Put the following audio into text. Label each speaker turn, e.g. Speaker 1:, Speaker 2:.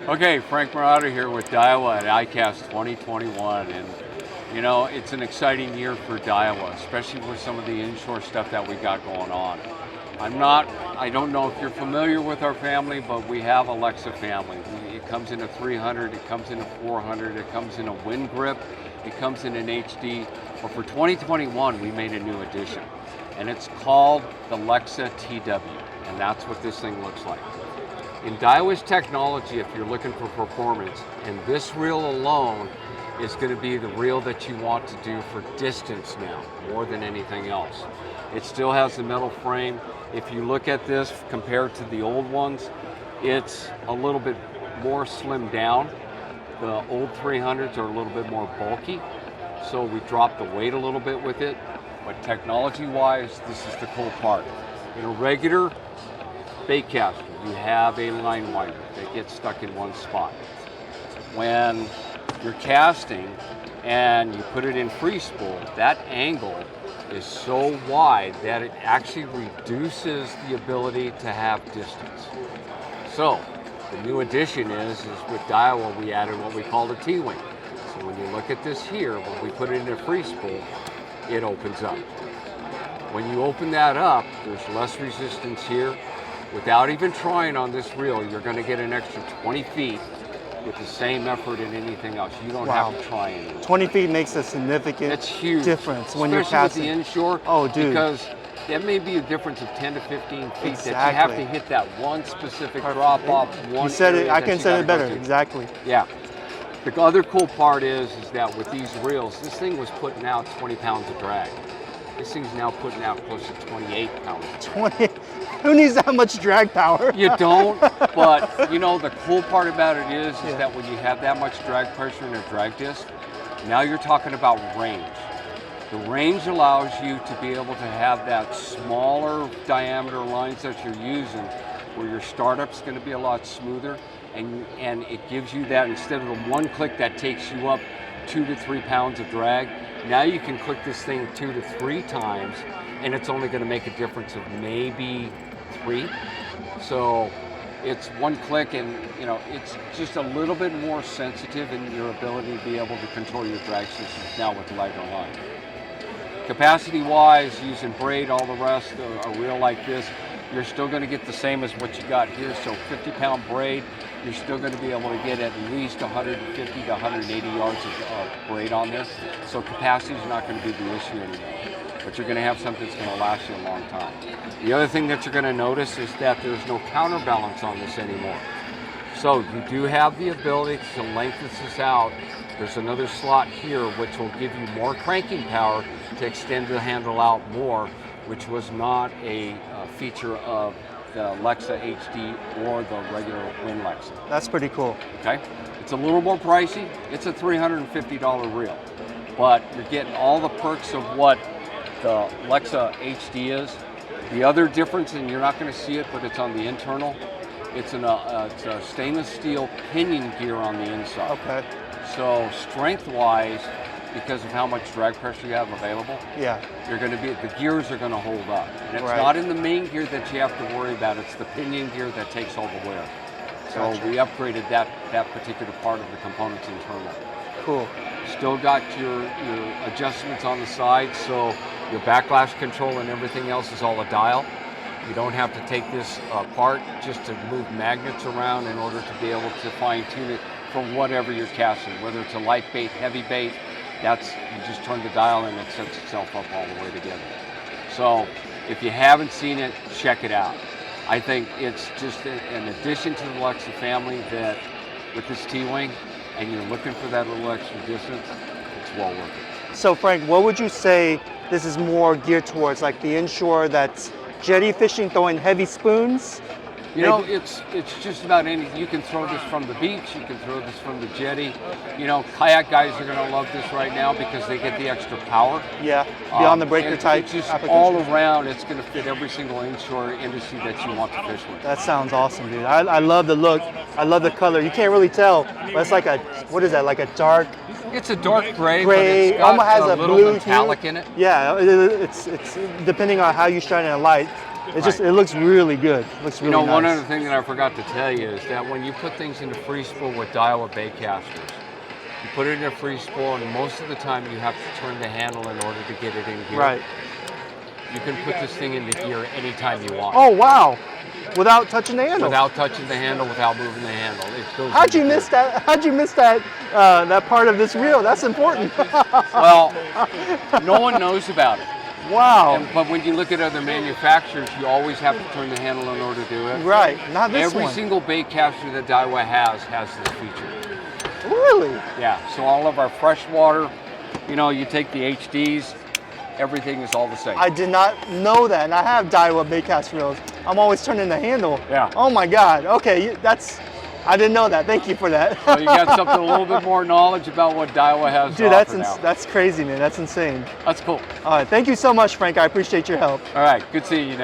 Speaker 1: Okay, Frank Murata here with Daiwa at iCast 2021, and you know, it's an exciting year for Daiwa, especially with some of the inshore stuff that we got going on. I don't know if you're familiar with our family, but we have a Lexa family. It comes in a 300, it comes in a 400, it comes in a wind grip, it comes in an HD, but for 2021 we made a new addition, and it's called the Lexa TW, and that's what this thing looks like. In Daiwa's technology, if you're looking for performance, and this reel alone is going to be the reel that you want to do for distance now, more than anything else. It still has the metal frame. If you look at this compared to the old ones, it's a little bit more slimmed down. The old 300s are a little bit more bulky, so we dropped the weight a little bit with it. But technology-wise, this is the cool part. In a regular bait caster, you have a line winder that gets stuck in one spot. When you're casting and you put it in free spool, that angle is so wide that it actually reduces the ability to have distance. So the new addition is with Daiwa we added what we call the T-wing. So when you look at this here, when we put it in a free spool, it opens up. When you open that up, there's less resistance here. Without even trying on this reel, you're going to get an extra 20 feet with the same effort in anything else. You don't have to try anything.
Speaker 2: 20 feet makes a significant difference when you're casting.
Speaker 1: Especially with the inshore.
Speaker 2: Oh, dude.
Speaker 1: Because that may be a difference of 10 to 15 feet that you have to hit that one specific drop off.
Speaker 2: You said it. I can say it better. Exactly.
Speaker 1: Yeah. The other cool part is that with these reels, this thing was putting out 20 pounds of drag. This thing's now putting out close to 28 pounds.
Speaker 2: 20? Who needs that much drag power?
Speaker 1: You don't, but you know, the cool part about it is that when you have that much drag pressure in a drag disc, now you're talking about range. The range allows you to be able to have that smaller diameter lines that you're using, where your startup's going to be a lot smoother, and it gives you that, instead of the one click that takes you up 2 to 3 pounds of drag, now you can click this thing 2 to 3 times, and it's only going to make a difference of maybe 3. So it's one click, and you know, it's just a little bit more sensitive in your ability to be able to control your drag systems now with lighter line. Capacity wise, using braid, all the rest, a reel like this, you're still going to get the same as what you got here. So 50-pound braid, you're still going to be able to get at least 150 to 180 yards of braid on this. So capacity is not going to be the issue anymore. But you're going to have something that's going to last you a long time. The other thing that you're going to notice is that there's no counterbalance on this anymore. So you do have the ability to lengthen this out. There's another slot here which will give you more cranking power to extend the handle out more, which was not a feature of the Lexa HD or the regular Wind Lexa.
Speaker 2: That's pretty cool.
Speaker 1: Okay, it's a little more pricey. It's a $350 reel, but you're getting all the perks of what the Lexa HD is. The other difference, and you're not going to see it, but it's on the internal. It's a stainless steel pinion gear on the inside.
Speaker 2: Okay.
Speaker 1: So strength-wise, because of how much drag pressure you have available, you're going to be, the gears are going to hold up. And it's not in the main gear that you have to worry about. It's the pinion gear that takes all the wear. So we upgraded that particular part of the components internal.
Speaker 2: Cool.
Speaker 1: Still got your adjustments on the side, so your backlash control and everything else is all a dial. You don't have to take this apart just to move magnets around in order to be able to fine tune it for whatever you're casting, whether it's a light bait, heavy bait. You just turn the dial and it sets itself up all the way together. So if you haven't seen it, check it out. I think it's just an addition to the Lexa family that with this T-wing, and you're looking for that little extra distance, it's well worth it.
Speaker 2: So Frank, what would you say this is more geared towards? Like the inshore that's jetty fishing, throwing heavy spoons?
Speaker 1: You know, it's just about anything. You can throw this from the beach, you can throw this from the jetty. You know, kayak guys are going to love this right now because they get the extra power.
Speaker 2: Yeah, beyond the breaker type
Speaker 1: it's just all around, it's going to fit every single inshore industry that you want to fish with.
Speaker 2: That sounds awesome, dude. I love the look. I love the color. You can't really tell, but it's like a, what is that, like a dark?
Speaker 1: It's a dark gray, but it's
Speaker 2: almost has
Speaker 1: got
Speaker 2: a
Speaker 1: little
Speaker 2: blue
Speaker 1: metallic in it.
Speaker 2: Yeah, it's depending on how you shine in the light. It just, it looks really good. It looks really
Speaker 1: You know,
Speaker 2: nice.
Speaker 1: one other thing that I forgot to tell you is that when you put things into free spool with Daiwa bait casters, you put it in a free spool, and most of the time you have to turn the handle in order to get it in gear.
Speaker 2: Right.
Speaker 1: You can put this thing into gear anytime you want.
Speaker 2: Oh, wow. Without touching the handle.
Speaker 1: Without touching the handle, without moving the handle. It goes
Speaker 2: How'd you
Speaker 1: into
Speaker 2: miss
Speaker 1: gear.
Speaker 2: that? How'd you miss that? That part of this reel? That's important.
Speaker 1: Well, no one knows about it.
Speaker 2: Wow.
Speaker 1: But when you look at other manufacturers, you always have to turn the handle in order to do it.
Speaker 2: Right. Not this
Speaker 1: Every
Speaker 2: one.
Speaker 1: single bait caster that Daiwa has this feature.
Speaker 2: Really?
Speaker 1: Yeah, so all of our freshwater, you know, you take the HDs, everything is all the same.
Speaker 2: I did not know that, and I have Daiwa baitcast reels. I'm always turning the handle.
Speaker 1: Yeah.
Speaker 2: Oh my God. Okay, I didn't know that. Thank you for that.
Speaker 1: So you got something a little bit more knowledge about what Daiwa has
Speaker 2: Dude,
Speaker 1: to offer now.
Speaker 2: that's crazy, man. That's insane.
Speaker 1: That's cool.
Speaker 2: All right, thank you so much, Frank. I appreciate your help.
Speaker 1: All right, good seeing you, Nick.